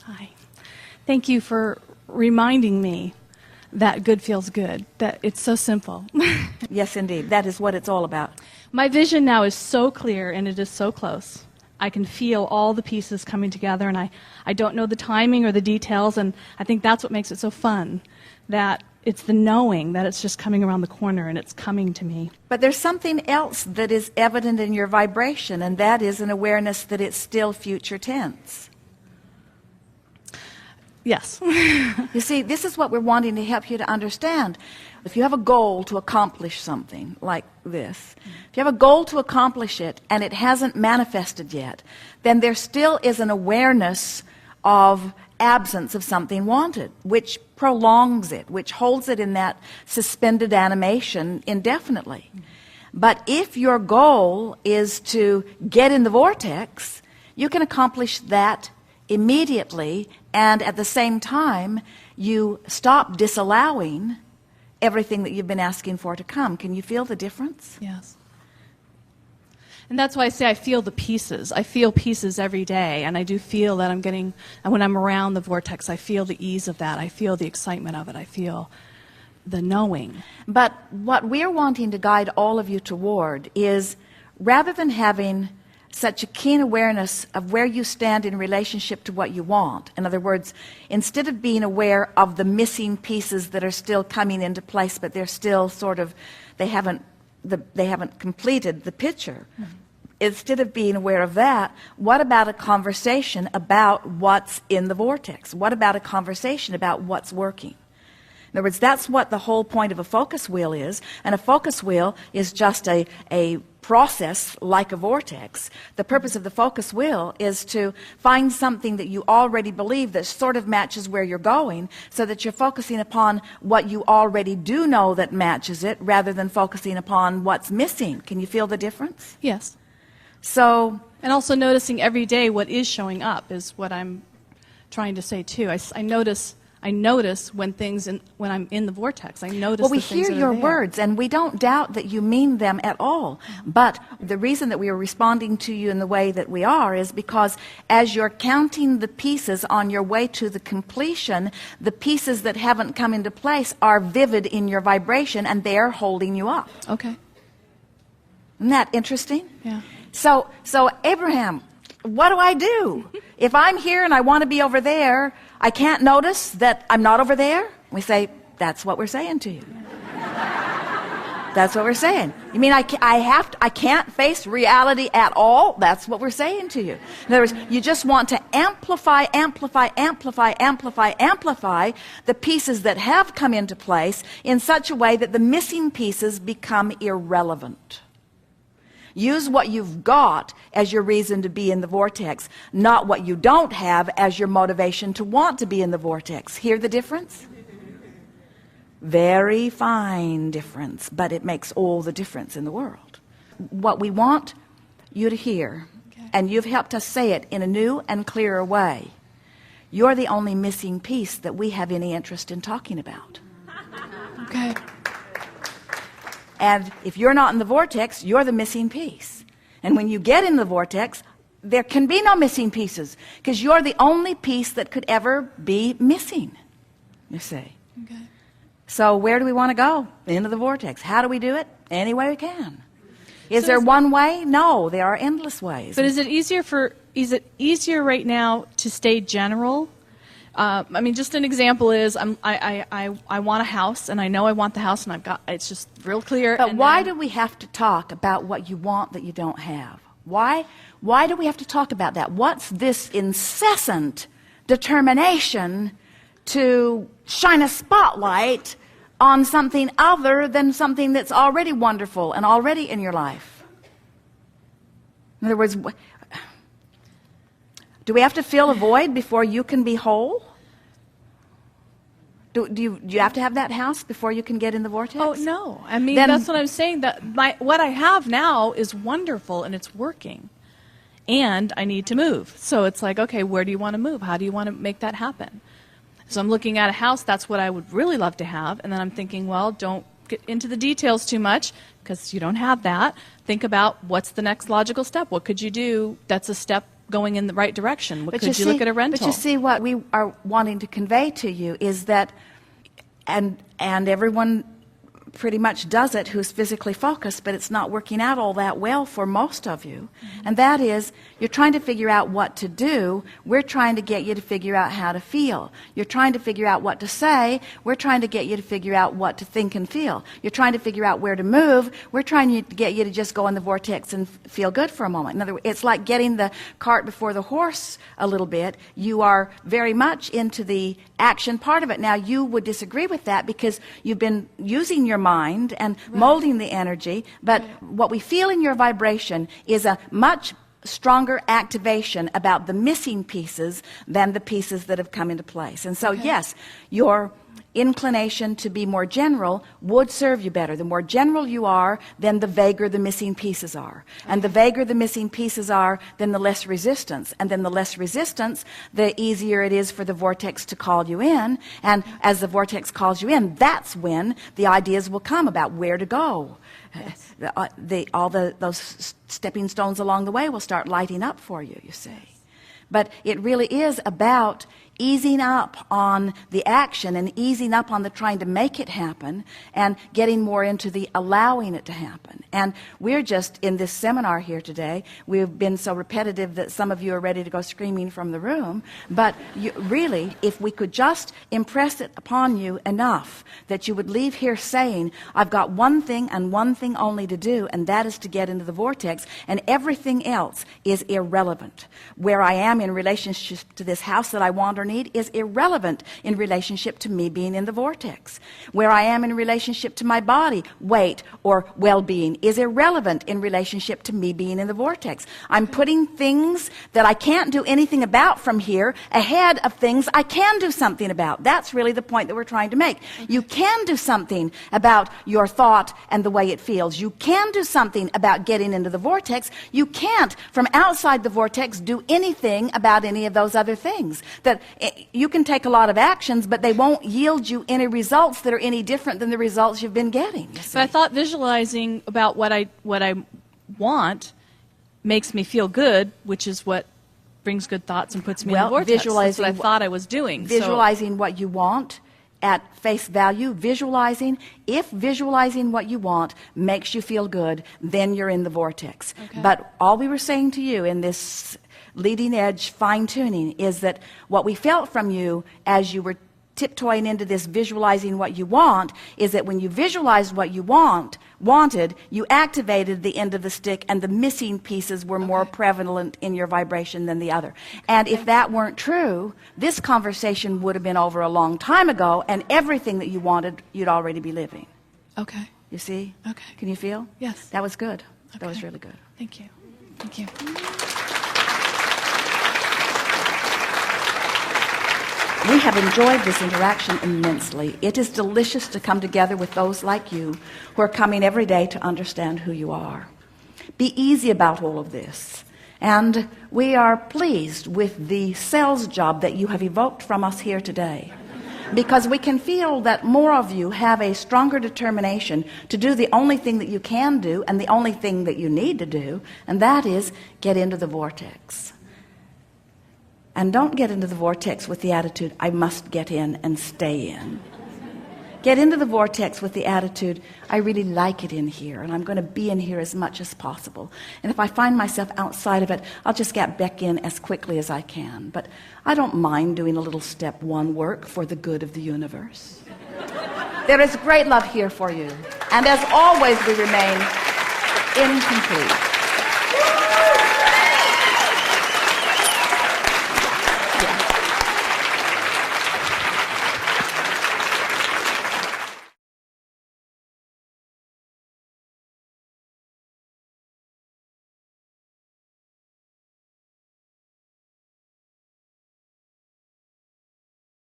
Hi. Thank you for reminding me that good feels good, that it's so simple. Yes, indeed. That is what it's all about. My vision now is so clear and it is so close. I can feel all the pieces coming together, and I don't know the timing or the details, and I think that's what makes it so fun, that it's the knowing that it's just coming around the corner and it's coming to me. But there's something else that is evident in your vibration, and that is an awareness that it's still future tense. Yes. You see, this is what we're wanting to help you to understand. If you have a goal to accomplish something like this, if you have a goal to accomplish it and it hasn't manifested yet, then there still is an awareness of absence of something wanted, which prolongs it, which holds it in that suspended animation indefinitely. But if your goal is to get in the vortex, you can accomplish that immediately, and at the same time you stop disallowing everything that you've been asking for to come. Can you feel the difference? Yes. And that's why I say I feel the pieces. I feel pieces every day, and I do feel that I'm getting, and when I'm around the vortex, I feel the ease of that. I feel the excitement of it. I feel the knowing. But what we're wanting to guide all of you toward is, rather than having such a keen awareness of where you stand in relationship to what you want, in other words, instead of being aware of the missing pieces that are still coming into place, but they're still sort of, they haven't completed the picture. Instead of being aware of that, what about a conversation about what's in the vortex? What about a conversation about what's working? In other words, that's what the whole point of a focus wheel is, and a focus wheel is just a process like a vortex. The purpose of the focus wheel is to find something that you already believe that sort of matches where you're going, so that you're focusing upon what you already do know that matches it, rather than focusing upon what's missing. Can you feel the difference? Yes. So, and also noticing every day what is showing up is what I'm trying to say too. I notice when when I'm in the vortex. I notice. Well, we the things hear that your are there. words, and we don't doubt that you mean them at all. But the reason that we are responding to you in the way that we are is because as you're counting the pieces on your way to the completion, the pieces that haven't come into place are vivid in your vibration, and they're holding you up. Okay. Isn't that interesting? Yeah. So Abraham, what do I do? If I'm here and I want to be over there, I can't notice that I'm not over there? We say, that's what we're saying to you. That's what we're saying. You mean I can't face reality at all? That's what we're saying to you. In other words, you just want to amplify the pieces that have come into place in such a way that the missing pieces become irrelevant. Use what you've got as your reason to be in the vortex, not what you don't have as your motivation to want to be in the vortex. Hear the difference? Very fine difference, but it makes all the difference in the world. What we want you to hear, and you've helped us say it in a new and clearer way, you're the only missing piece that we have any interest in talking about. Okay. And if you're not in the vortex, you're the missing piece. And when you get in the vortex, there can be no missing pieces, because you're the only piece that could ever be missing, you see. Okay. So where do we want to go? Into the vortex. How do we do it? Any way we can. Is there one way? No, there are endless ways. But is it easier right now to stay general? I mean, just an example is I want a house, and I know I want the house, and it's just real clear. But why do we have to talk about what you want that you don't have? Why do we have to talk about that? What's this incessant determination to shine a spotlight on something other than something that's already wonderful and already in your life? In other words, do we have to fill a void before you can be whole? Do you have to have that house before you can get in the vortex? Oh, no. I mean, that's what I'm saying. That what I have now is wonderful, and it's working. And I need to move. So it's like, okay, where do you want to move? How do you want to make that happen? So I'm looking at a house. That's what I would really love to have. And then I'm thinking, well, don't get into the details too much, because you don't have that. Think about what's the next logical step. What could you do that's a step going in the right direction? But Could you look at a rental? But you see, what we are wanting to convey to you is that, and everyone pretty much does it who's physically focused, but it's not working out all that well for most of you. And that is, you're trying to figure out what to do. We're trying to get you to figure out how to feel. You're trying to figure out what to say. We're trying to get you to figure out what to think and feel. You're trying to figure out where to move. We're trying to get you to just go in the vortex and feel good for a moment. In other words, it's like getting the cart before the horse a little bit. You are very much into the action part of it. Now, you would disagree with that because you've been using your mind and molding the energy, but what we feel in your vibration is a much stronger activation about the missing pieces than the pieces that have come into place. And so, yes, your inclination to be more general would serve you better. The more general you are, then the vaguer the missing pieces are. And the vaguer the missing pieces are, then the less resistance. And then the less resistance, the easier it is for the vortex to call you in. And as the vortex calls you in, that's when the ideas will come about where to go. Yes. Those stepping stones along the way will start lighting up for you, you see. But it really is about easing up on the action and easing up on the trying to make it happen and getting more into the allowing it to happen. And we're just in this seminar here today, we've been so repetitive that some of you are ready to go screaming from the room. But really, if we could just impress it upon you enough that you would leave here saying, I've got one thing and one thing only to do, and that is to get into the vortex, and everything else is irrelevant. Where I am in relationship to this house that I want or need is irrelevant in relationship to me being in the vortex. Where I am in relationship to my body, weight, or well-being is irrelevant in relationship to me being in the vortex. I'm putting things that I can't do anything about from here ahead of things I can do something about. That's really the point that we're trying to make. You can do something about your thought and the way it feels. You can do something about getting into the vortex. You can't, from outside the vortex, do anything about any of those other things. That you can take a lot of actions, but they won't yield you any results that are any different than the results you've been getting. But I thought visualizing about what I want makes me feel good, which is what brings good thoughts and puts me in the vortex. That's what I thought I was doing. Visualizing what you want at face value, if visualizing what you want makes you feel good, then you're in the vortex. Okay. But all we were saying to you in this leading edge fine-tuning is that what we felt from you as you were tiptoeing into this visualizing what you want is that when you visualized what you wanted, you activated the end of the stick, and the missing pieces were more prevalent in your vibration than the other. And if that weren't true, this conversation would have been over a long time ago, and everything that you wanted, you'd already be living. Okay. You see? Okay. Can you feel? Yes. That was good. Okay. That was really good. Thank you. Thank you. We have enjoyed this interaction immensely. It is delicious to come together with those like you who are coming every day to understand who you are. Be easy about all of this. And we are pleased with the sales job that you have evoked from us here today, because we can feel that more of you have a stronger determination to do the only thing that you can do and the only thing that you need to do, and that is get into the vortex. And don't get into the vortex with the attitude, I must get in and stay in. Get into the vortex with the attitude, I really like it in here, and I'm going to be in here as much as possible. And if I find myself outside of it, I'll just get back in as quickly as I can. But I don't mind doing a little step one work for the good of the universe. There is great love here for you. And as always, we remain incomplete.